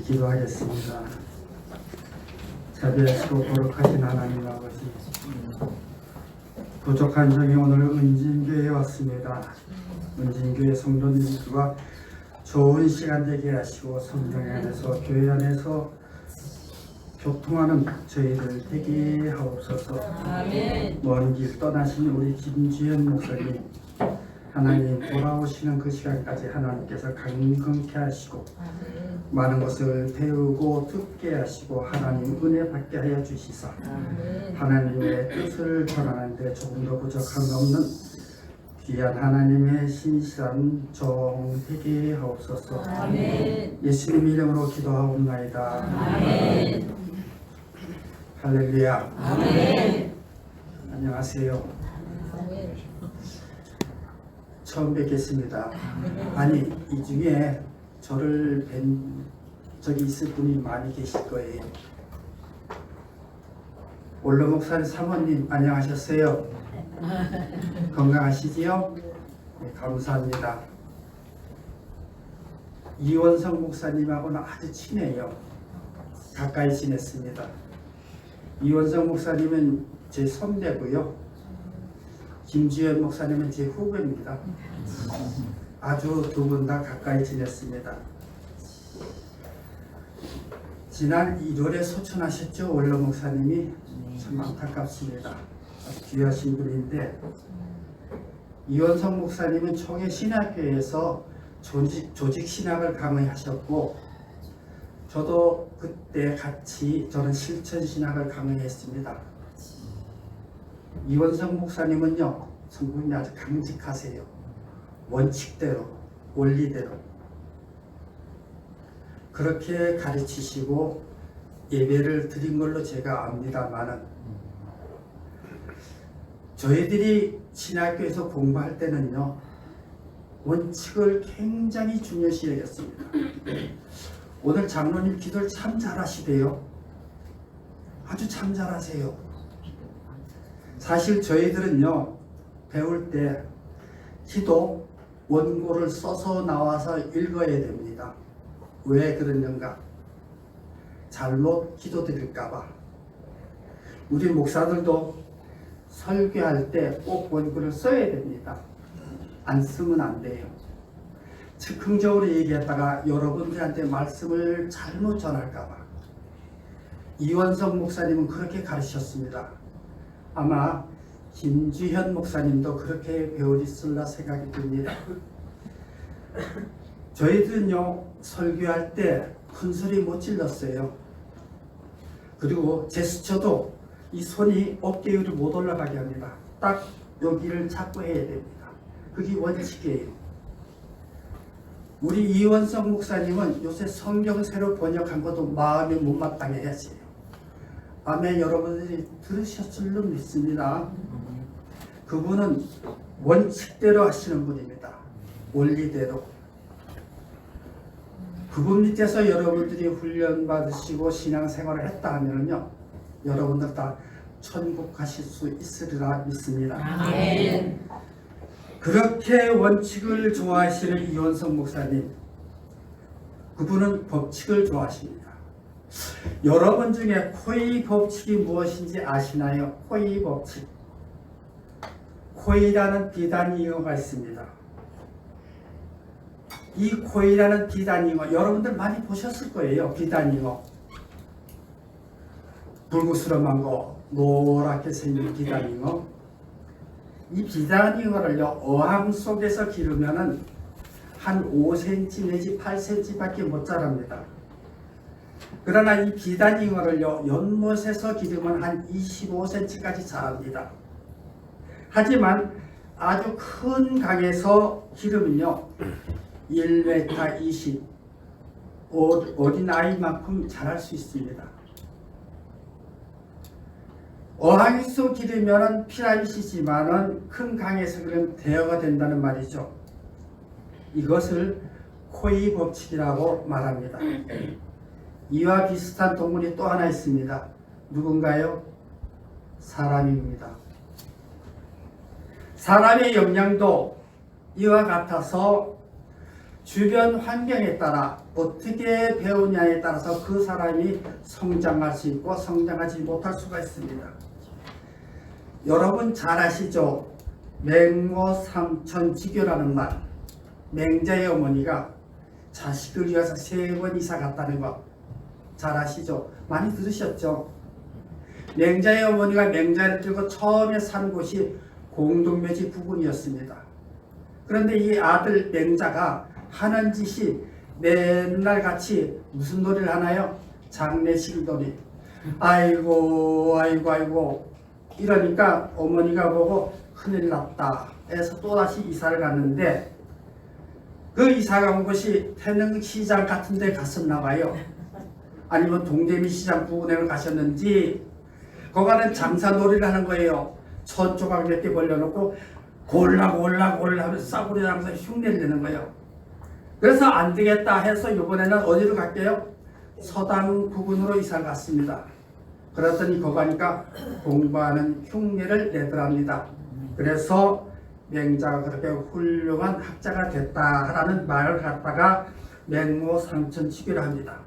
기도하겠습니다. 자비하시고 거룩하신 하나님 아버지, 부족한 점이 오늘 은진교회에 왔습니다. 은진교회 성도님들과 좋은 시간 되게 하시고 성령 안에서 교회 안에서 교통하는 저희들 되게 하옵소서. 먼 길 떠나신 우리 김주현 목사님, 하나님 돌아오시는 그 시간까지 하나님께서 강건케 하시고 많은 것을 배우고 듣게 하시고 하나님 은혜 받게 하여 주시사 하나님의 뜻을 전하는데 조금 더 부족함 없는 귀한 하나님의 신실한 종 되게 하옵소서. 예수님 이름으로 기도하옵나이다. 아멘. 할렐루야. 아멘. 안녕하세요. 처음 뵙겠습니다. 아니, 이 중에 저를 뵌 적이 있을 분이 많이 계실 거예요. 원로 목사님 사모님 안녕하셨어요? 건강하시지요? 네, 감사합니다. 이원성 목사님하고는 아주 친해요. 가까이 지냈습니다. 이원성 목사님은 제 선배고요. 김주현 목사님은 제 후배입니다. 아주 두 분 다 가까이 지냈습니다. 지난 1월에 소천하셨죠, 원로 목사님이. 참 안타깝습니다. 아주 귀하신 분인데, 이원성 목사님은 총회 신학교에서 조직 신학을 강의하셨고, 저도 그때 같이 저는 실천 신학을 강의했습니다. 이원성 목사님은요, 성품이 아주 강직하세요. 원칙대로, 원리대로 그렇게 가르치시고 예배를 드린 걸로 제가 압니다만은, 저희들이 신학교에서 공부할 때는요, 원칙을 굉장히 중요시 여겼습니다. 오늘 장로님 기도를 참 잘하시대요. 아주 참 잘하세요. 사실 저희들은요, 배울 때 기도 원고를 써서 나와서 읽어야 됩니다. 왜 그러는가? 잘못 기도 드릴까봐. 우리 목사들도 설교할 때 꼭 원고를 써야 됩니다. 안 쓰면 안 돼요. 즉흥적으로 얘기했다가 여러분들한테 말씀을 잘못 전할까봐. 이원성 목사님은 그렇게 가르치셨습니다. 아마 김주현 목사님도 그렇게 배우리슬라 생각이 듭니다. 저희들은요, 설교할 때 큰 소리 못 질렀어요. 그리고 제스처도 이 손이 어깨 위로 못 올라가게 합니다. 딱 여기를 잡고 해야 됩니다. 그게 원칙이에요. 우리 이원성 목사님은 요새 성경 새로 번역한 것도 마음이 못마땅해 하세요. 아멘. 여러분들이 들으셨을로 믿습니다. 그분은 원칙대로 하시는 분입니다. 원리대로. 그분 밑에서 여러분들이 훈련 받으시고 신앙생활을 했다 하면요, 여러분들 다 천국 가실 수 있으리라 믿습니다. 아멘. 그렇게 원칙을 좋아하시는 이원성 목사님, 그분은 법칙을 좋아하십니다. 여러분 중에 코이 법칙이 무엇인지 아시나요? 코이 법칙. 코이라는 비단잉어가 있습니다. 이 코이라는 비단잉어, 여러분들 많이 보셨을 거예요. 비단잉어. 불구스름한 거, 노랗게 생긴 비단잉어. 이 비단잉어를요, 어항 속에서 기르면은 한 5cm 내지 8cm 밖에 못 자랍니다. 그러나 이 비단잉어를요, 연못에서 기르면 한 25cm까지 자랍니다. 하지만 아주 큰 강에서 기르면요, 1m 20, 어린아이만큼 자랄 수 있습니다. 어항에서 기르면 피라미시지만은 큰 강에서 기르면 대어가 된다는 말이죠. 이것을 코이 법칙이라고 말합니다. 이와 비슷한 동물이 또 하나 있습니다. 누군가요? 사람입니다. 사람의 역량도 이와 같아서 주변 환경에 따라 어떻게 배우냐에 따라서 그 사람이 성장할 수 있고 성장하지 못할 수가 있습니다. 여러분 잘 아시죠? 맹모 삼천지교라는 말. 맹자의 어머니가 자식을 위해서 3번 이사 갔다는 거 잘 아시죠? 많이 들으셨죠? 맹자의 어머니가 맹자를 들고 처음에 산 곳이 공동묘지 부근이었습니다. 그런데 이 아들 맹자가 하는 짓이 맨날 같이 무슨 놀이를 하나요? 장례식 놀이. 아이고 이러니까 어머니가 보고 큰일 났다 해서 또다시 이사를 갔는데, 그 이사가 온 곳이 태릉시장 같은 데 갔었나 봐요. 아니면 동대문시장 부근에 가셨는지, 거기는 장사놀이를 하는 거예요. 첫 조각 몇 개 벌려놓고 골라 하면서 싸구려 하면서 흉내를 내는 거예요. 그래서 안 되겠다 해서 이번에는 어디로 갈게요? 서당 부근으로 이사를 갔습니다. 그랬더니 거기 가니까 공부하는 흉내를 내더랍니다. 그래서 맹자가 그렇게 훌륭한 학자가 됐다라는 말을 갖다가 맹모 삼천지교를 합니다.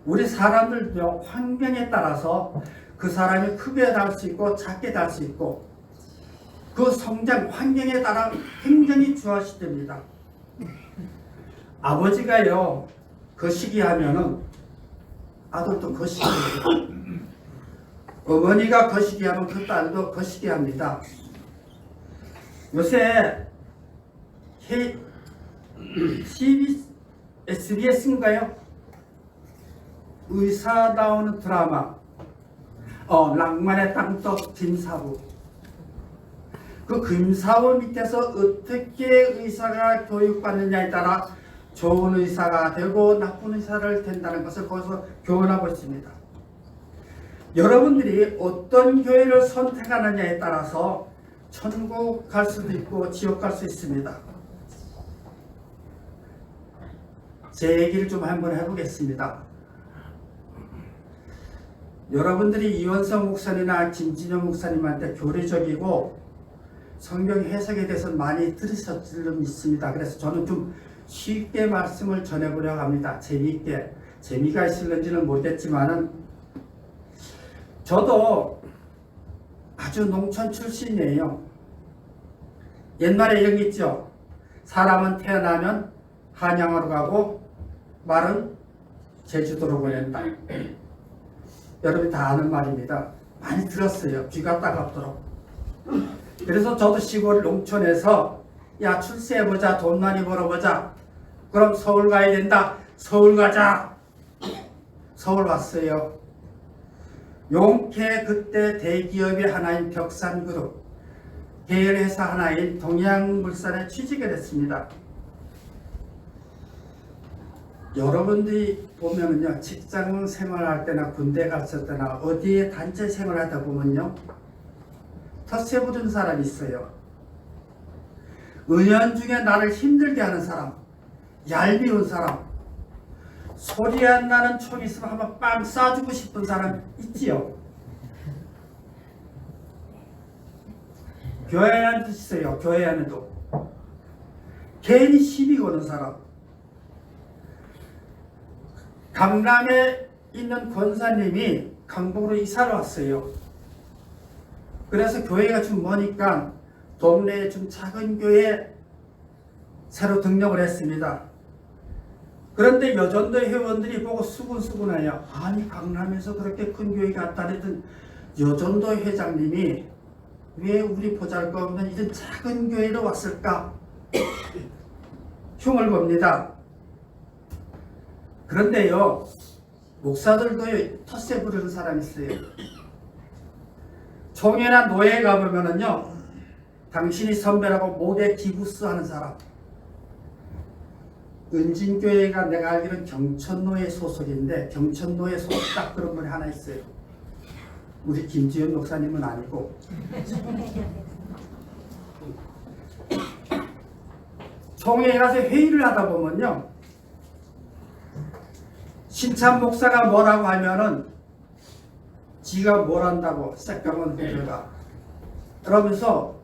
우리 사람들도 환경에 따라서 그 사람이 크게 달 수 있고 작게 달 수 있고, 그 성장 환경에 따라 굉장히 주어지됩니다. 아버지가요 거시기 하면은 아들도 거시기 합니다. 어머니가 거시기 하면 그 딸도 거시기 합니다. 요새 SBS인가요? 의사 나오는 드라마 낭만의 땅떡 김사부. 그 김사부 밑에서 어떻게 의사가 교육받느냐에 따라 좋은 의사가 되고 나쁜 의사를 된다는 것을 거기서 교훈하고 있습니다. 여러분들이 어떤 교회를 선택하느냐에 따라서 천국 갈 수도 있고 지옥 갈 수 있습니다. 제 얘기를 좀 한번 해보겠습니다. 여러분들이 이원성 목사님이나 김진영 목사님한테 교리적이고 성경 해석에 대해서 많이 들으셨을 줄 믿습니다. 그래서 저는 좀 쉽게 말씀을 전해보려고 합니다. 재미있게. 재미가 있을는지는 모르겠지만은, 저도 아주 농촌 출신이에요. 옛말에 이런 게 있죠. 사람은 태어나면 한양으로 가고 말은 제주도로 보낸다. 여러분이 다 아는 말입니다. 많이 들었어요. 귀가 따갑도록. 그래서 저도 시골 농촌에서 야 출세해보자, 돈 많이 벌어보자. 그럼 서울 가야 된다. 서울 가자. 서울 왔어요. 용케 그때 대기업의 하나인 벽산그룹, 계열회사 하나인 동양물산에 취직을 했습니다. 여러분들이 보면은요, 직장 생활할 때나 군대 갔을 때나 어디에 단체 생활하다 보면요, 텃세 부른 사람이 있어요. 은연중에 나를 힘들게 하는 사람, 얄미운 사람, 소리 안 나는 총 있으면 한번 빵 쏴주고 싶은 사람 있지요. 교회 안에도 있어요. 교회 안에도 괜히 시비 거는 사람. 강남에 있는 권사님이 강북으로 이사를 왔어요. 그래서 교회가 좀 머니까 동네에 좀 작은 교회에 새로 등록을 했습니다. 그런데 여전도 회원들이 보고 수군수군해요. 아니 강남에서 그렇게 큰 교회 갔다 했던 여전도 회장님이 왜 우리 보잘것없는 이런 작은 교회로 왔을까? 흉을 봅니다. 그런데요, 목사들도 텃세 부르는 사람이 있어요. 총회나 노예에 가보면은요, 당신이 선배라고 모대 기부스 하는 사람. 은진교회가 내가 알기로는 경천노예 소속인데, 경천노예 소속 딱 그런 분이 하나 있어요. 우리 김지현 목사님은 아니고. 총회에 가서 회의를 하다 보면요, 신참 목사가 뭐라고 하면은 지가 뭘 한다고 새까만 후배가 그러면서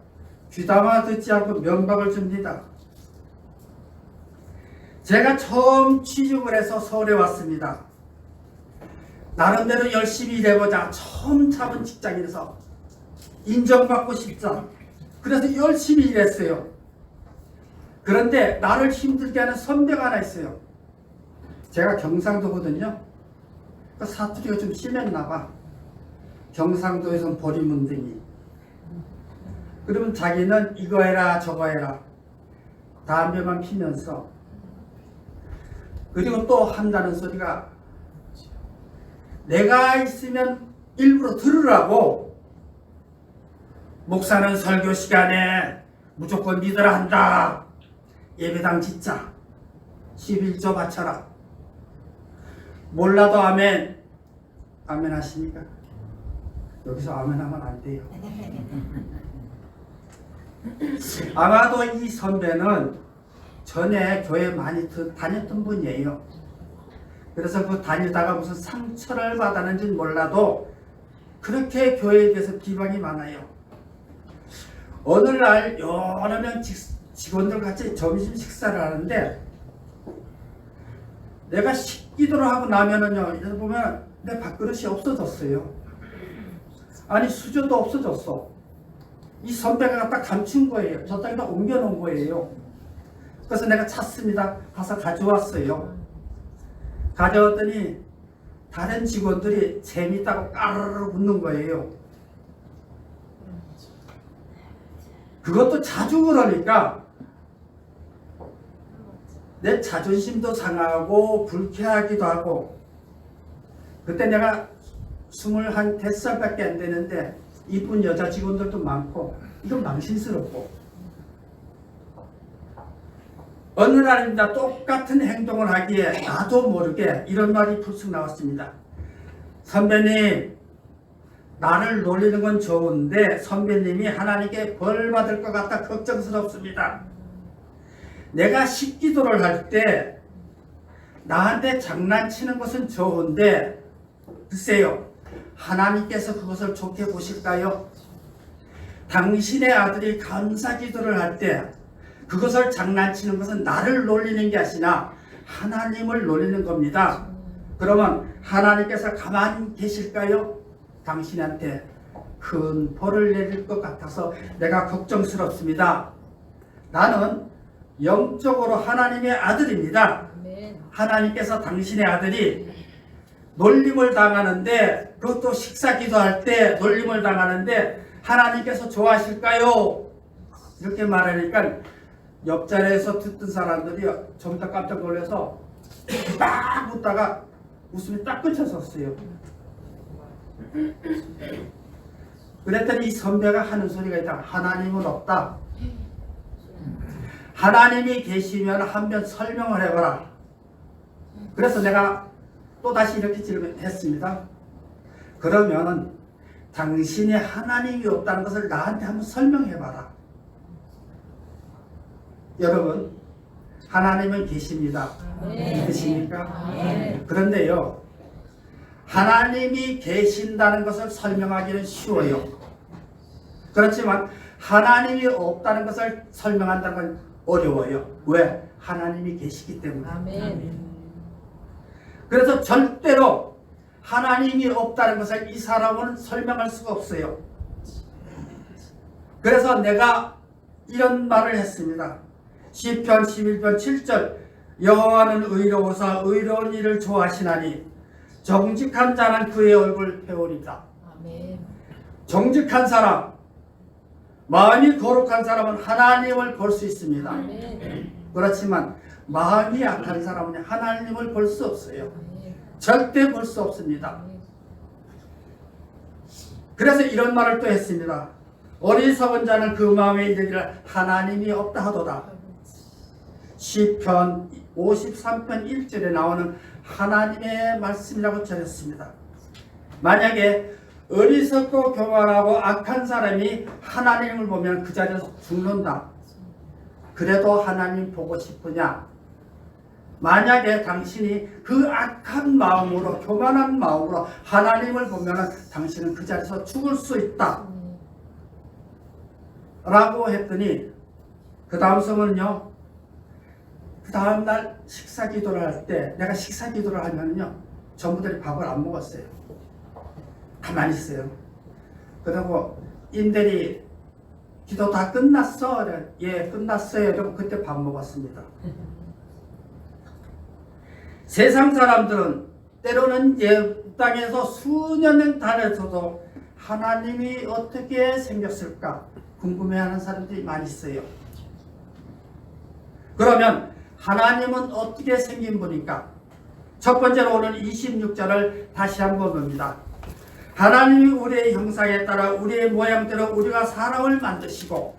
귀담아 듣지 않고 면박을 줍니다. 제가 처음 취직을 해서 서울에 왔습니다. 나름대로 열심히 일해보자. 처음 잡은 직장이라서 인정받고 싶자. 그래서 열심히 일했어요. 그런데 나를 힘들게 하는 선배가 하나 있어요. 제가 경상도거든요. 그 사투리가 좀 심했나 봐. 경상도에선 보리문둥이. 그러면 자기는 이거 해라 저거 해라. 담배만 피면서. 그리고 또 한다는 소리가 내가 있으면 일부러 들으라고. 목사는 설교 시간에 무조건 믿으라 한다. 예배당 짓자. 11조 바쳐라. 몰라도 아멘. 아멘 하십니까? 여기서 아멘 하면 안 돼요. 아마도 이 선배는 전에 교회 많이 다녔던 분이에요. 그래서 그 다니다가 무슨 상처를 받았는지는 몰라도 그렇게 교회에 대해서 비방이 많아요. 어느 날 여러 명 직원들 같이 점심 식사를 하는데 내가 식기도를 하고 나면은요, 이래 보면 내 밥그릇이 없어졌어요. 아니 수저도 없어졌어. 이 선배가 갖다 감춘 거예요. 저쪽에다 옮겨놓은 거예요. 그래서 내가 찾습니다. 가서 가져왔어요. 가져왔더니 다른 직원들이 재밌다고 까르르 웃는 거예요. 그것도 자주 그러니까 내 자존심도 상하고 불쾌하기도 하고. 그때 내가 21살밖에 안 되는데 이쁜 여자 직원들도 많고 이건 망신스럽고. 어느 날입니다. 똑같은 행동을 하기에 나도 모르게 이런 말이 불쑥 나왔습니다. 선배님, 나를 놀리는 건 좋은데 선배님이 하나님께 벌 받을 것 같아 걱정스럽습니다. 내가 식기도를 할 때 나한테 장난치는 것은 좋은데 글쎄요, 하나님께서 그것을 좋게 보실까요? 당신의 아들이 감사기도를 할 때 그것을 장난치는 것은 나를 놀리는 게 아니라 하나님을 놀리는 겁니다. 그러면 하나님께서 가만히 계실까요? 당신한테 큰 벌을 내릴 것 같아서 내가 걱정스럽습니다. 나는 영적으로 하나님의 아들입니다. 하나님께서 당신의 아들이 놀림을 당하는데, 그것도 식사 기도할 때 놀림을 당하는데 하나님께서 좋아하실까요? 이렇게 말하니까 옆자리에서 듣던 사람들이 좀 더 깜짝 놀라서 막 웃다가 웃음이 딱 그쳤었어요. 그랬더니 이 선배가 하는 소리가 있다. 하나님은 없다. 하나님이 계시면 한번 설명을 해봐라. 그래서 내가 또다시 이렇게 질문했습니다. 그러면은 당신이 하나님이 없다는 것을 나한테 한번 설명해봐라. 여러분, 하나님은 계십니다. 믿으십니까? 그런데요, 하나님이 계신다는 것을 설명하기는 쉬워요. 그렇지만 하나님이 없다는 것을 설명한다는 건 어려워요. 왜? 하나님이 계시기 때문에. 그래서 절대로 하나님이 없다는 것을 이 사람은 설명할 수가 없어요. 그래서 내가 이런 말을 했습니다. 시편 11편 7절, 여호와는 의로우사 의로운 일을 좋아하시나니 정직한 자는 그의 얼굴을 배우리다. 정직한 사람, 마음이 거룩한 사람은 하나님을 볼 수 있습니다. 그렇지만 마음이 약한 사람은 하나님을 볼 수 없어요. 절대 볼 수 없습니다. 그래서 이런 말을 또 했습니다. 어리석은 자는 그 마음에 이르기를 하나님이 없다 하도다. 시편 53편 1절에 나오는 하나님의 말씀이라고 전했습니다. 만약에 어리석고 교만하고 악한 사람이 하나님을 보면 그 자리에서 죽는다. 그래도 하나님 보고 싶으냐? 만약에 당신이 그 악한 마음으로, 교만한 마음으로 하나님을 보면 당신은 그 자리에서 죽을 수 있다 라고 했더니 그 다음 성은요, 그 다음날 식사 기도를 할 때 내가 식사 기도를 하면요 전부들이 밥을 안 먹었어요. 가만히 있어요. 그러고 임대리 기도 다 끝났어? 예, 끝났어요. 그리고 그때 밥 먹었습니다. 세상 사람들은 때로는 땅에서 수년을 다녔어도 하나님이 어떻게 생겼을까 궁금해하는 사람들이 많이 있어요. 그러면 하나님은 어떻게 생긴 분인가? 첫 번째로 오늘 26절을 다시 한번 봅니다. 하나님이 우리의 형상에 따라 우리의 모양대로 우리가 사람을 만드시고,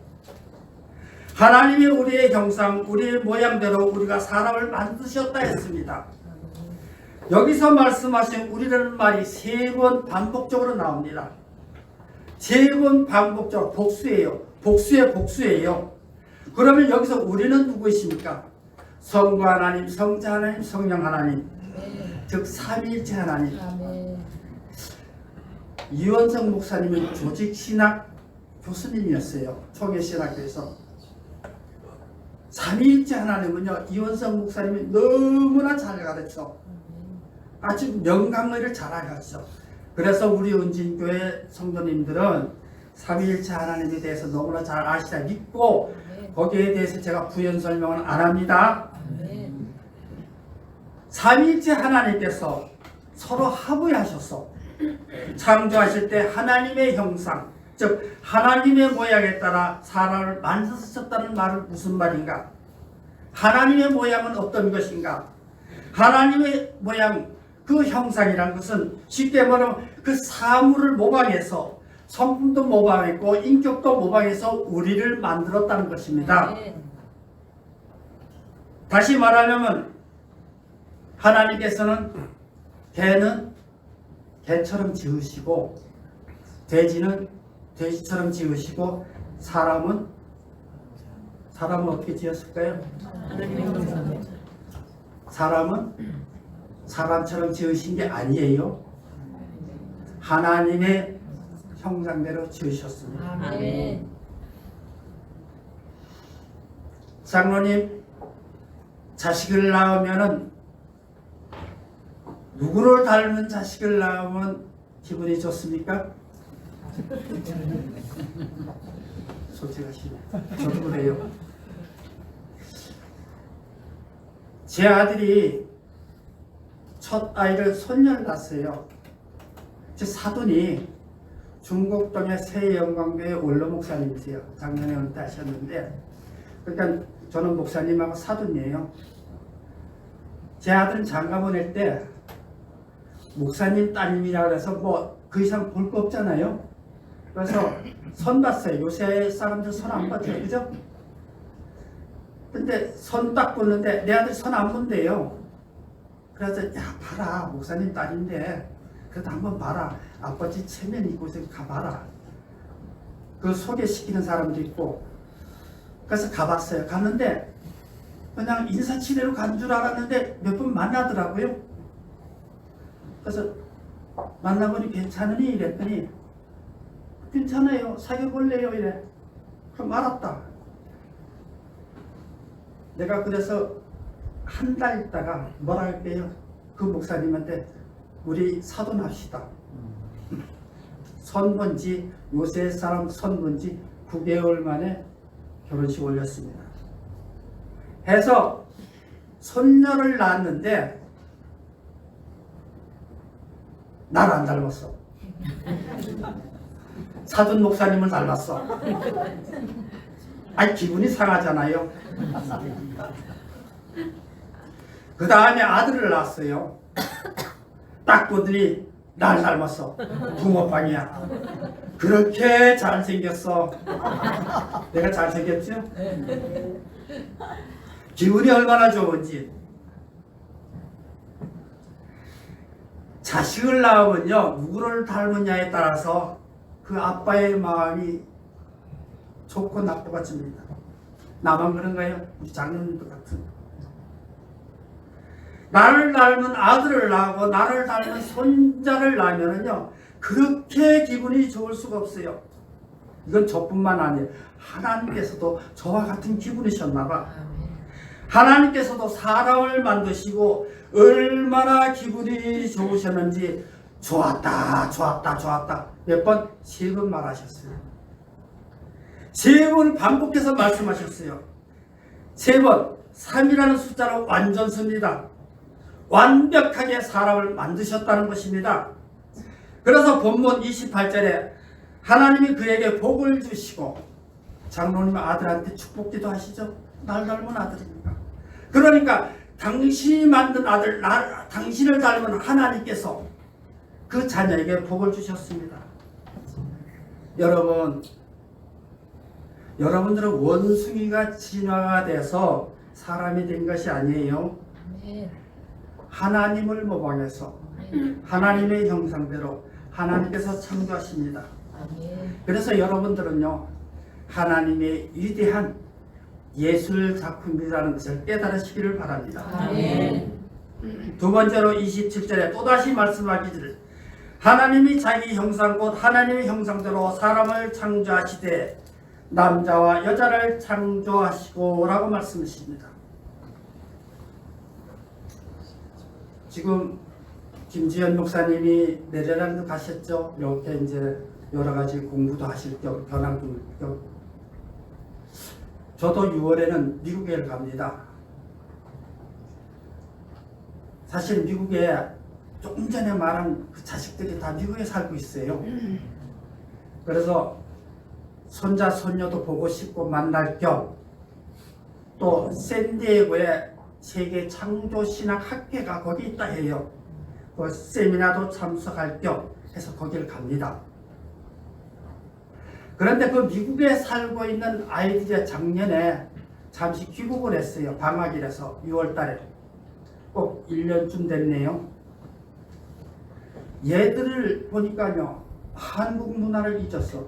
하나님이 우리의 형상, 우리의 모양대로 우리가 사람을 만드셨다 했습니다. 여기서 말씀하신 우리라는 말이 3번 반복적으로 나옵니다. 3번 반복적으로 복수예요. 복수의 복수예요. 그러면 여기서 우리는 누구이십니까? 성부 하나님, 성자 하나님, 성령 하나님, 즉 삼위일체 하나님. 이원성 목사님은 조직신학 교수님이었어요. 초계신학교에서. 삼위일체 하나님은요, 이원성 목사님이 너무나 잘 가르쳐. 아주 명강의를 잘 하셨죠. 그래서 우리 은진교회 성도님들은 삼위일체 하나님에 대해서 너무나 잘 아시다 믿고 거기에 대해서 제가 부연 설명은 안 합니다. 삼위일체 하나님께서 서로 합의하셔서 창조하실 때 하나님의 형상, 즉 하나님의 모양에 따라 사람을 만드셨다는 말은 무슨 말인가? 하나님의 모양은 어떤 것인가? 하나님의 모양, 그 형상이란 것은 쉽게 말하면 그 사물을 모방해서 성품도 모방했고 인격도 모방해서 우리를 만들었다는 것입니다. 다시 말하면 하나님께서는 개는 개처럼 지으시고 돼지는 돼지처럼 지으시고 사람은 어떻게 지었을까요? 사람은 사람처럼 지으신 게 아니에요. 하나님의 형상대로 지으셨습니다. 아멘. 장로님, 자식을 낳으면은 누구를 닮은 자식을 낳으면 기분이 좋습니까? 솔직하시네. 저도 그래요. 제 아들이 첫 아이를 손녀를 낳았어요. 제 사돈이 중곡동의 새영광교회 원로 목사님이세요. 작년에 은퇴하셨는데, 그러니까 저는 목사님하고 사돈이에요. 제 아들은 장가 보낼 때 목사님 따님이라 그래서 뭐 그 이상 볼 거 없잖아요. 그래서 선 봤어요. 요새 사람들 선 안 봤죠, 그죠? 근데 선 딱 보는데 내 아들 선 안 본대요. 그래서 야 봐라, 목사님 딸인데 그래도 한번 봐라. 아버지 체면 있고 있으니 가봐라. 그 소개시키는 사람도 있고. 그래서 가봤어요. 갔는데 그냥 인사치레로 간 줄 알았는데 몇 번 만나더라고요. 그래서 만나보니 괜찮으니 이랬더니 괜찮아요. 사귀어볼래요 이래. 그럼 알았다. 내가 그래서 한 달 있다가 뭐라 할게요. 그 목사님한테 우리 사돈합시다. 선본지 요새 사람 선본지 9개월 만에 결혼식 올렸습니다. 해서 손녀를 낳았는데 나를 안 닮았어. 사돈 목사님을 닮았어. 아니 기분이 상하잖아요. 그 다음에 아들을 낳았어요. 딱 보더니 날 닮았어. 붕어빵이야. 그렇게 잘생겼어. 내가 잘생겼죠? 기분이 얼마나 좋은지. 자식을 낳으면요, 누구를 닮느냐에 따라서 그 아빠의 마음이 좋고 나쁘가 집니다. 나만 그런가요? 우리 장로님도 같은. 나를 닮은 아들을 낳고 나를 닮은 손자를 낳으면요, 그렇게 기분이 좋을 수가 없어요. 이건 저뿐만 아니에요. 하나님께서도 저와 같은 기분이셨나봐. 하나님께서도 사람을 만드시고 얼마나 기분이 좋으셨는지 좋았다 좋았다 좋았다 몇 번? 3번 말하셨어요. 3번 반복해서 말씀하셨어요. 3번 3이라는 숫자로 완전수입니다. 완벽하게 사람을 만드셨다는 것입니다. 그래서 본문 28절에 하나님이 그에게 복을 주시고 장로님 아들한테 축복기도 하시죠. 날 닮은 아들입니다. 그러니까 당신이 만든 아들, 당신을 닮은 하나님께서 그 자녀에게 복을 주셨습니다. 여러분들은 원숭이가 진화가 돼서 사람이 된 것이 아니에요. 하나님을 모방해서 하나님의 형상대로 하나님께서 창조하십니다. 그래서 여러분들은요, 하나님의 위대한 예술 작품이라는 것을 깨달으시기를 바랍니다. 두 번째로 27절에 또다시 말씀하기를 하나님이 자기 형상 곧 하나님의 형상대로 사람을 창조하시되 남자와 여자를 창조하시고 라고 말씀하십니다. 지금 김지현 목사님이 네덜란드 가셨죠. 이렇게 이제 여러 가지 공부도 하실 겸 변환도 겸 저도 6월에는 미국에 갑니다. 사실 미국에 조금 전에 말한 그 자식들이 다 미국에 살고 있어요. 그래서 손자 손녀도 보고 싶고 만날 겸 또 샌디에고에 세계 창조신학 학회가 거기 있다 해요. 그 세미나도 참석할 겸 해서 거기를 갑니다. 그런데 그 미국에 살고 있는 아이들이 작년에 잠시 귀국을 했어요. 방학이라서 6월 달에. 꼭 1년쯤 됐네요. 얘들을 보니까요, 한국 문화를 잊었어.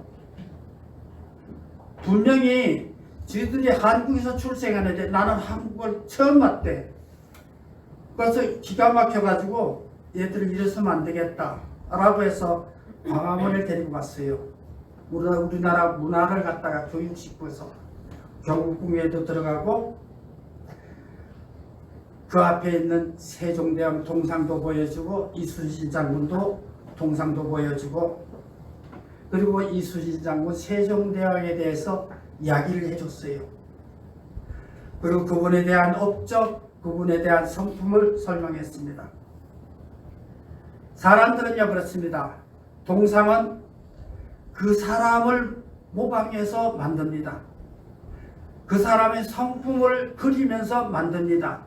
분명히 저희들이 한국에서 출생하는데 나는 한국을 처음 왔대. 그래서 기가 막혀가지고 얘들을 이래서는 안 되겠다 라고 해서 광화문에 데리고 갔어요. 우리나라 문화를 갖다가 교육시켜서 경복궁에도 들어가고 그 앞에 있는 세종대왕 동상도 보여주고 이순신 장군도 동상도 보여주고 그리고 이순신 장군 세종대왕에 대해서 이야기를 해줬어요. 그리고 그분에 대한 업적, 그분에 대한 성품을 설명했습니다. 사람들은요 그렇습니다. 동상은 그 사람을 모방해서 만듭니다. 그 사람의 성품을 그리면서 만듭니다.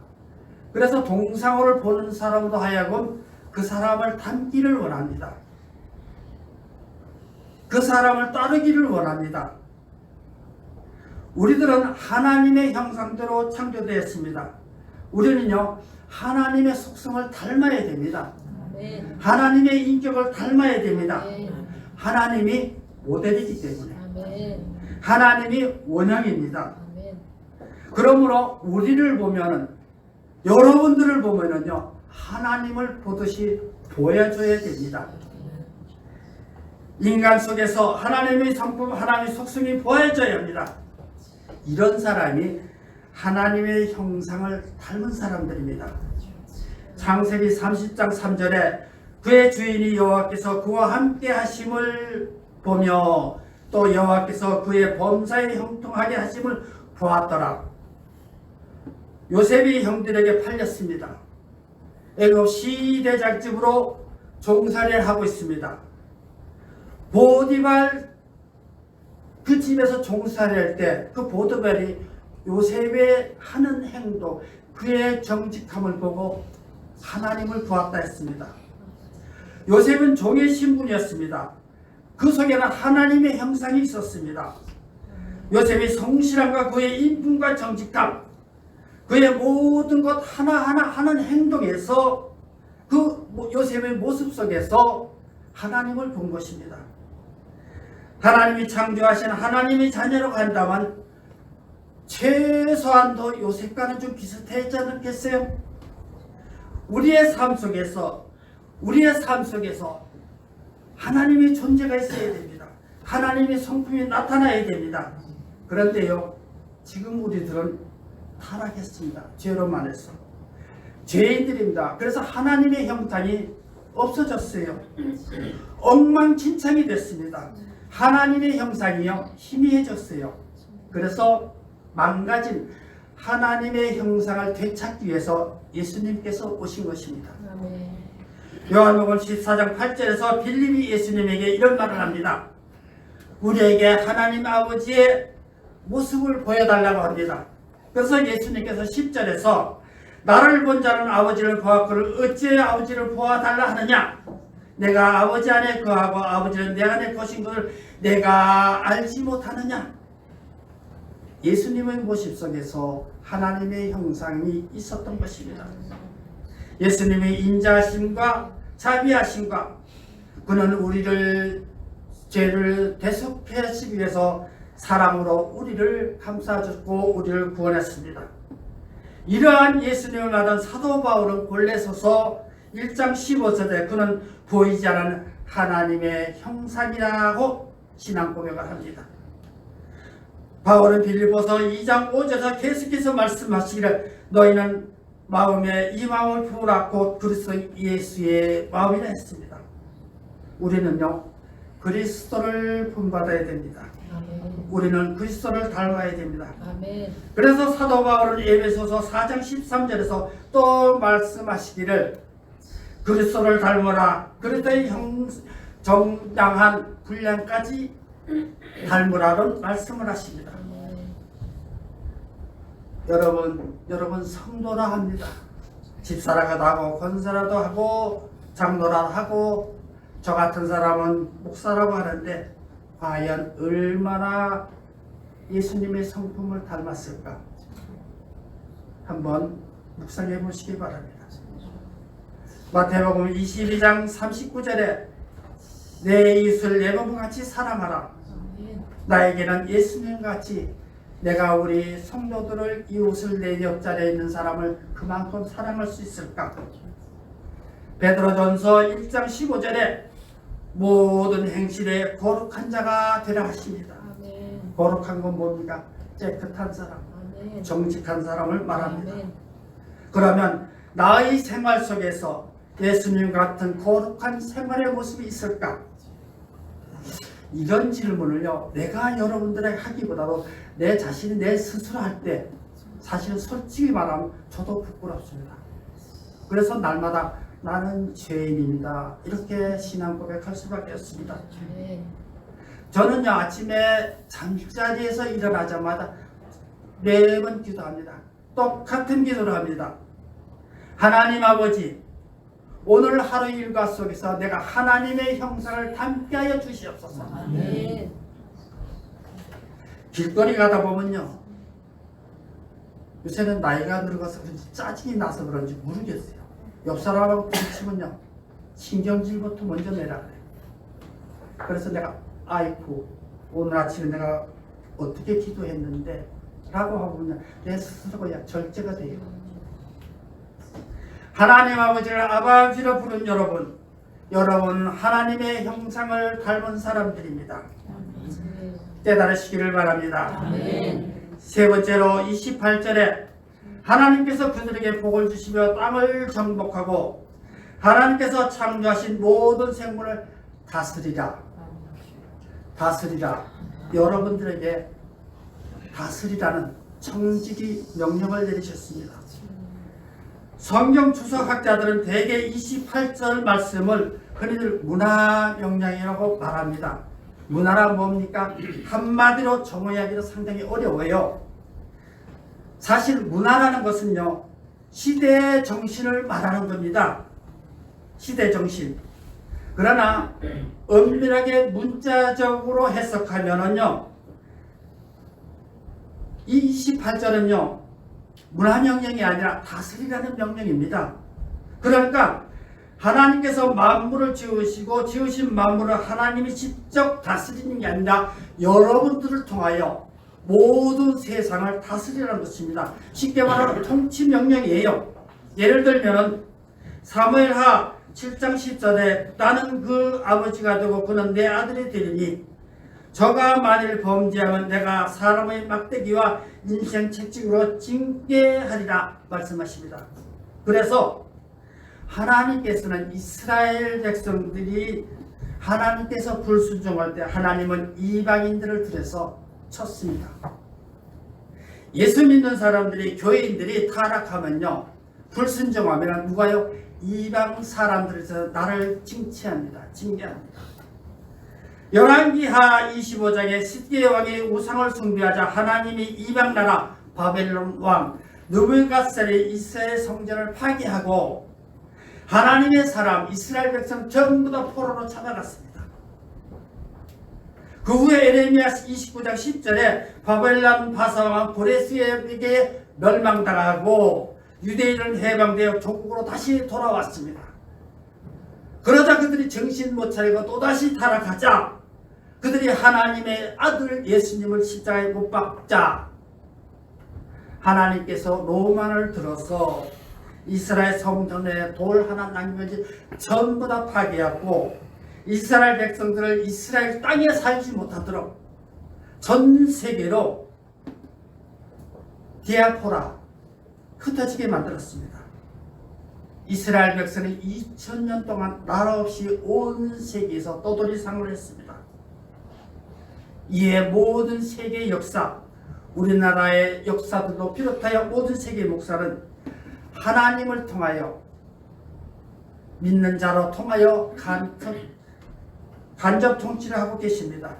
그래서 동상을 보는 사람도 하여금 그 사람을 닮기를 원합니다. 그 사람을 따르기를 원합니다. 우리들은 하나님의 형상대로 창조되었습니다. 우리는요 하나님의 속성을 닮아야 됩니다. 하나님의 인격을 닮아야 됩니다. 하나님이 모델이기 때문에 하나님이 원형입니다. 그러므로 우리를 보면은 여러분들을 보면은요 하나님을 보듯이 보여줘야 됩니다. 인간 속에서 하나님의 성품, 하나님의 속성이 보여져야 합니다. 이런 사람이 하나님의 형상을 닮은 사람들입니다. 창세기 30장 3절에 그의 주인이 여호와께서 그와 함께 하심을 보며 또 여호와께서 그의 범사에 형통하게 하심을 보았더라. 요셉이 형들에게 팔렸습니다. 애굽 시대장집으로 종살이를 하고 있습니다. 보디발 그 집에서 종살이할 때 그 보디발이 요셉의 하는 행동, 그의 정직함을 보고 하나님을 보았다 했습니다. 요셉은 종의 신분이었습니다. 그 속에는 하나님의 형상이 있었습니다. 요셉의 성실함과 그의 인품과 정직함, 그의 모든 것 하나하나 하는 행동에서 그 요셉의 모습 속에서 하나님을 본 것입니다. 하나님이 창조하신 하나님의 자녀로 간다면 최소한도 요셉과는 좀 비슷하지 않겠어요? 우리의 삶 속에서 하나님의 존재가 있어야 됩니다. 하나님의 성품이 나타나야 됩니다. 그런데요, 지금 우리들은 타락했습니다. 죄로 만해서 죄인들입니다. 그래서 하나님의 형상이 없어졌어요. 엉망진창이 됐습니다. 하나님의 형상이요 희미해졌어요. 그래서 망가진 하나님의 형상을 되찾기 위해서 예수님께서 오신 것입니다. 요한복음 14장 8절에서 빌립이 예수님에게 이런 말을 합니다. 우리에게 하나님 아버지의 모습을 보여달라고 합니다. 그래서 예수님께서 10절에서 나를 본 자는 아버지를 보았거늘 어찌 아버지를 보아달라 하느냐. 내가 아버지 안에 거하고 아버지는 내 안에 거신 것을 내가 알지 못하느냐. 예수님의 모습 속에서 하나님의 형상이 있었던 것입니다. 예수님의 인자하심과 자비하심과 그는 우리를 죄를 대속하시기 위해서 사랑으로 우리를 감싸주고 우리를 구원했습니다. 이러한 예수님을 만난 사도 바울은 골로새서 1장 15절에 그는 보이지 않는 하나님의 형상이라고 신앙 고백을 합니다. 바울은 빌립보서 2장 5절에서 계속해서 말씀하시기를 너희는 마음에 이 마음을 부으라 곧 그리스도 예수의 마음이라 했습니다. 우리는요 그리스도를 본받아야 됩니다. 아멘. 우리는 그리스도를 닮아야 됩니다. 아멘. 그래서 사도 바울은 에베소서 4장 13절에서 또 말씀하시기를 그리스도를 닮으라 그리스도의 정당한 분량까지 닮으라는 말씀을 하십니다. 여러분 성도라 합니다. 집사라도 하고 권사라도 하고 장로라 하고 저 같은 사람은 목사라고 하는데 과연 얼마나 예수님의 성품을 닮았을까 한번 묵상해 보시기 바랍니다. 마태복음 22장 39절에 내 이웃을 내 몸같이 사랑하라. 나에게는 예수님같이 내가 우리 성도들을 이웃을 내 옆자리에 있는 사람을 그만큼 사랑할 수 있을까? 베드로전서 1장 15절에 모든 행실에 거룩한 자가 되라 하십니다. 아멘. 거룩한 건 뭡니까? 깨끗한 사람, 아멘. 정직한 사람을 말합니다. 아멘. 그러면 나의 생활 속에서 예수님 같은 거룩한 생활의 모습이 있을까? 이런 질문을요 내가 여러분들에게 하기보다도 내 자신이 내 스스로 할 때 사실은 솔직히 말하면 저도 부끄럽습니다. 그래서 날마다 나는 죄인입니다 이렇게 신앙 고백할 수밖에 없습니다. 아멘. 저는요 아침에 잠자리에서 일어나자마자 매번 기도합니다. 똑같은 기도를 합니다. 하나님 아버지 오늘 하루 일과 속에서 내가 하나님의 형상을 닮게 하여 주시옵소서. 아멘. 길거리 가다 보면요 요새는 나이가 늙어서 그런지 짜증이 나서 그런지 모르겠어요. 옆 사람하고 부딪히면요 신경질부터 먼저 내라 그래요. 그래서 내가 아이고 오늘 아침에 내가 어떻게 기도했는데 라고 하면 내 스스로가 절제가 돼요. 하나님 아버지를 아버지로 부른 여러분 하나님의 형상을 닮은 사람들입니다. 깨달으시기를 바랍니다. 아멘. 세 번째로 28절에 하나님께서 그들에게 복을 주시며 땅을 정복하고 하나님께서 창조하신 모든 생물을 다스리라. 여러분들에게 다스리라는 청지기 명령을 내리셨습니다. 성경 주석학자들은 대개 28절 말씀을 흔히들 문화 명령이라고 말합니다. 문화란 뭡니까? 한마디로 정의하기도 상당히 어려워요. 사실 문화라는 것은요 시대의 정신을 말하는 겁니다. 시대 정신. 그러나 엄밀하게 문자적으로 해석하면은요 이 28절은요 문화명령이 아니라 다스리라는 명령입니다. 그러니까 하나님께서 만물을 지으시고 지으신 만물을 하나님이 직접 다스리는 게 아니라 여러분들을 통하여 모든 세상을 다스리라는 것입니다. 쉽게 말하면 통치명령이에요. 예를 들면 사무엘하 7장 10절에 나는 그 아버지가 되고 그는 내 아들이 되리니 저가 만일 범죄하면 내가 사람의 막대기와 인생 채찍으로 징계하리라 말씀하십니다. 그래서 하나님께서는 이스라엘 백성들이 하나님께서 불순종할 때 하나님은 이방인들을 들여서 쳤습니다. 예수 믿는 사람들이 교회인들이 타락하면요, 불순종하면 누가요? 이방 사람들에서 나를 징계합니다. 열왕기하 25장에 시드기야 왕이 우상을 숭배하자 하나님이 이방 나라 바벨론 왕 느부갓네살이 이스라엘 성전을 파괴하고 하나님의 사람 이스라엘 백성 전부 다 포로로 찾아갔습니다. 그 후에 에레미야 29장 10절에 바벨론 바사왕 고레스에게 멸망당하고 유대인은 해방되어 조국으로 다시 돌아왔습니다. 그러자 그들이 정신 못 차리고 또다시 타락하자 그들이 하나님의 아들 예수님을 십자가에 못 박자 하나님께서 로만을 들어서 이스라엘 성전에 돌 하나 남김없이 전부 다 파괴하고 이스라엘 백성들을 이스라엘 땅에 살지 못하도록 전 세계로 디아포라 흩어지게 만들었습니다. 이스라엘 백성은 2000년 동안 나라 없이 온 세계에서 떠돌이 생활을 했습니다. 이에 모든 세계 역사, 우리나라의 역사들도 비롯하여 모든 세계 목사는 하나님을 통하여 믿는 자로 통하여 간접 통치를 하고 계십니다.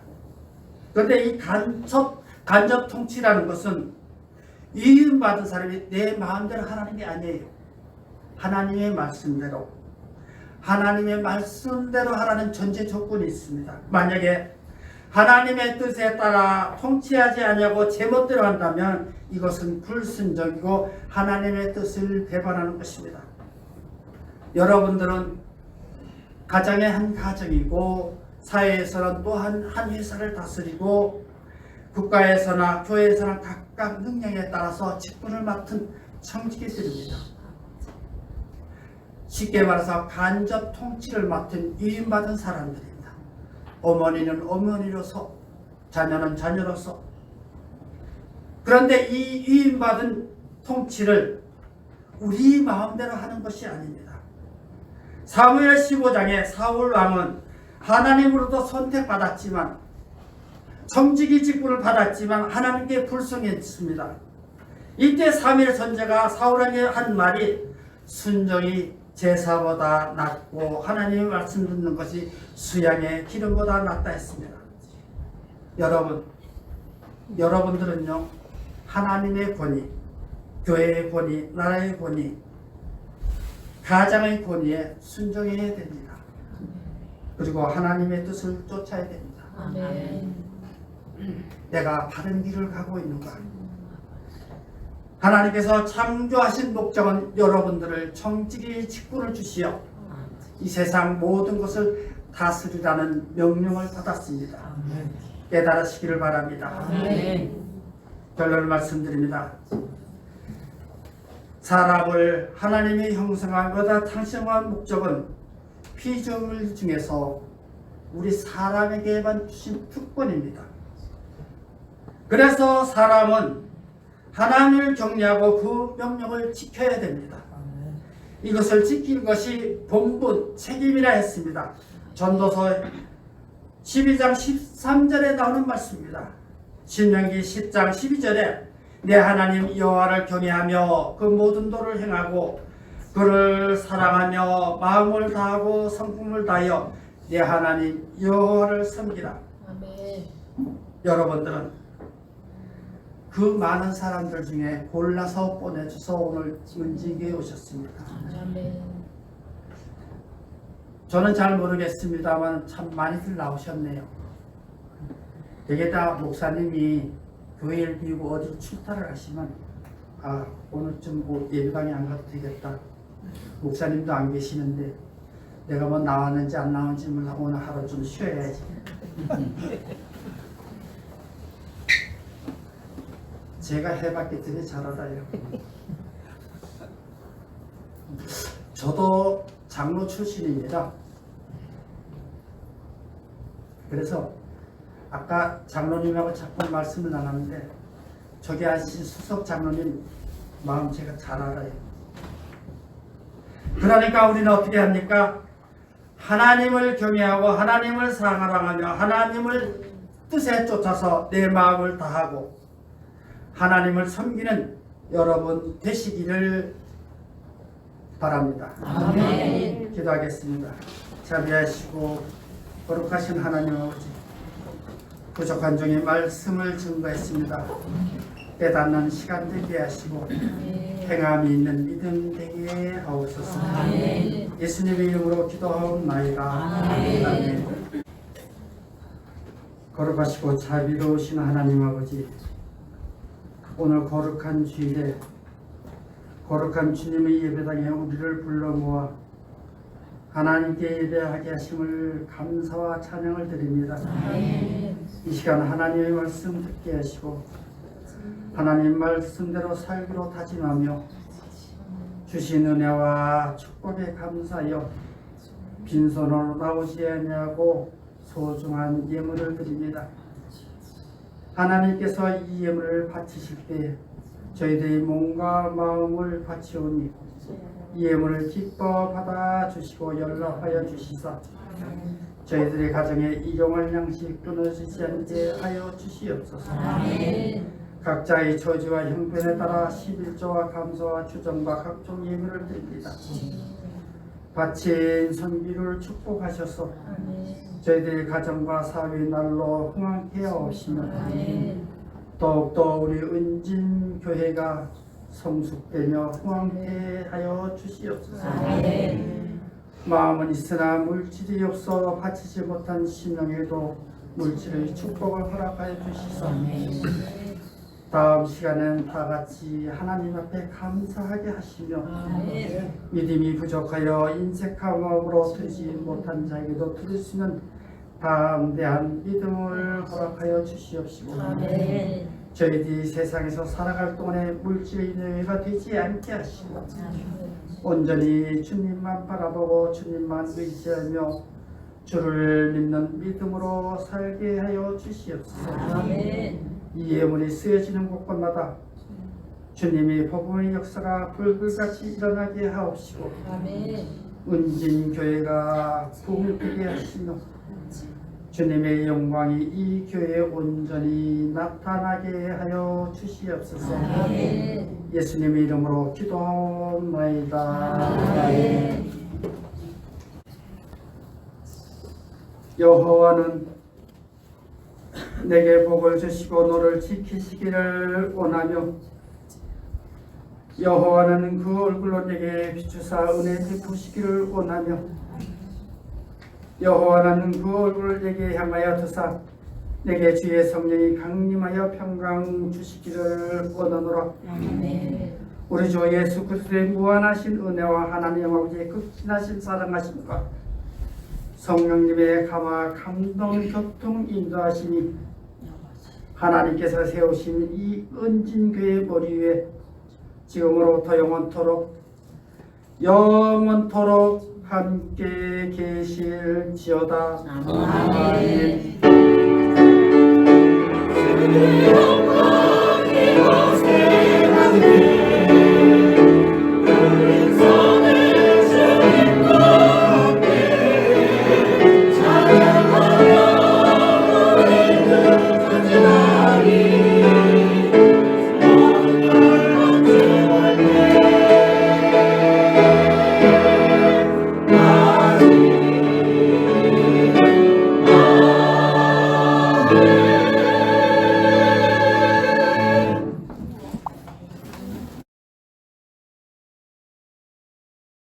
그런데 이 간접 통치라는 것은 이음받은 사람이 내 마음대로 하라는 게 아니에요. 하나님의 말씀대로 하라는 전제 조건이 있습니다. 만약에 하나님의 뜻에 따라 통치하지 아니하고 제멋대로 한다면 이것은 불순종이고 하나님의 뜻을 배반하는 것입니다. 여러분들은 가정의 한 가정이고 사회에서는 또한 한 회사를 다스리고 국가에서나 교회에서나 각각 능력에 따라서 직분을 맡은 청지기들입니다. 쉽게 말해서 간접 통치를 맡은 위임받은 사람들입니다. 어머니는 어머니로서, 자녀는 자녀로서. 그런데 이 위임받은 통치를 우리 마음대로 하는 것이 아닙니다. 사무엘 15장에 사울 왕은 하나님으로부터 선택받았지만 청지기 직분을 받았지만 하나님께 불성했습니다. 이때 사무엘 선지자가 사울에게 한 말이 순종이 제사보다 낫고 하나님의 말씀 듣는 것이 수양의 기름보다 낫다 했습니다. 여러분들은요, 하나님의 권위, 교회의 권위, 나라의 권위, 가장의 권위에 순종해야 됩니다. 그리고 하나님의 뜻을 쫓아야 됩니다. 아멘. 내가 바른 길을 가고 있는가? 하나님께서 창조하신 목적은 여러분들을 청지기 직분을 주시어 이 세상 모든 것을 다스리라는 명령을 받았습니다. 깨달으시기를 바랍니다. 아멘. 결론을 말씀드립니다. 사람을 하나님의 형상화보다 탄생한 목적은 피조물 중에서 우리 사람에게만 주신 특권입니다. 그래서 사람은 하나님을 경외하고 그 명령을 지켜야 됩니다. 이것을 지킬 것이 본분, 책임이라 했습니다. 전도서 12장 13절에 나오는 말씀입니다. 신명기 10장 12절에 내 하나님 여호와를 경외하며 그 모든 도를 행하고 그를 사랑하며 마음을 다하고 성품을 다하여 내 하나님 여호와를 섬기라. 아멘. 여러분들은 그 많은 사람들 중에 골라서 보내줘서 오늘 은지기에 오셨습니다. 아멘. 저는 잘 모르겠습니다만 참 많이들 나오셨네요. 되게 다 목사님이 교회를 비우고 어디 출타를 하시면 오늘쯤 뭐 예배당에 안 가도 되겠다. 목사님도 안 계시는데 내가 뭐 나왔는지 안 나왔는지 몰라. 오늘 하루 좀 쉬어야지. 제가 해봤기 잘 알아요. 저도 장로 출신입니다. 그래서 아까 장로님하고 자꾸 말씀을 나눴는데 저기 하신 수석 장로님 마음 제가 잘 알아요. 그러니까 우리는 어떻게 합니까? 하나님을 경외하고 하나님을 사랑하며 하나님을 뜻에 쫓아서 내 마음을 다하고 하나님을 섬기는 여러분 되시기를 바랍니다. 아멘. 기도하겠습니다. 자비하시고 거룩하신 하나님 아버지, 부족한 중에 말씀을 증거했습니다. 깨닫는 시간 되게 하시고 행함이 있는 믿음 되게 하옵소서. 아멘. 예수님의 이름으로 기도하옵나이다. 아멘. 거룩하시고 자비로우신 하나님 아버지, 오늘 거룩한 주일에 거룩한 주님의 예배당에 우리를 불러 모아 하나님께 예배하게 하심을 감사와 찬양을 드립니다. 아멘. 이 시간 하나님의 말씀 듣게 하시고 하나님 말씀대로 살기로 다짐하며 주신 은혜와 축복에 감사하여 빈손으로 나오지 아니하고 소중한 예물을 드립니다. 하나님께서 이 예물을 바치실 때 저희들의 몸과 마음을 바치오니 이 예물을 기뻐 받아주시고 연락하여 주시사 저희들의 가정에 일용할 양식 끊어지지 않게 하여 주시옵소서. 아멘. 각자의 처지와 형편에 따라 11조와 감사와 주정과 각종 예물을 드립니다. 바친 선비를 축복하셔서 저희들의 가정과 사회의 날로 흥황케 하옵시며 더욱더 우리 은진교회가 성숙되며 흥황케 하여 주시옵소서. 마음은 있으나 물질이 없어 바치지 못한 심령에도 물질의 축복을 허락하여 주시사 다음 시간에는 다 같이 하나님 앞에 감사하게 하시며 믿음이 부족하여 인색한 마음으로 드리지 못한 자에게도 드릴 수 있는 담대한 믿음을 허락하여 주시옵시고 저희들이 세상에서 살아갈 동안에 물질의 노예가 되지 않게 하시고 온전히 주님만 바라보고 주님만 의지하며 주를 믿는 믿음으로 살게 하여 주시옵소서. 이 예물이 쓰여지는 곳곳마다 주님의 복음의 역사가 불불같이 일어나게 하옵시고 은진교회가 부흥되게 하시며 주님의 영광이 이 교회에 온전히 나타나게 하여 주시옵소서. 예수님의 이름으로 기도하옵나이다. 여호와는 내게 복을 주시고 너를 지키시기를 원하며 여호와는 그 얼굴로 내게 비추사 은혜 베푸시기를 원하며 여호와는 그 얼굴을 내게 향하여 드사 내게 주의 성령이 강림하여 평강 주시기를 원하노라. 우리 주 예수 그리스도의 무한하신 은혜와 하나님 아버지의 극진하신 사랑하심과 성령님의 감화 감동 교통 인도하심이 하나님께서 세우신 이 은진교회 머리 위에 지금으로부터 영원토록 함께 계실지어다. 아멘.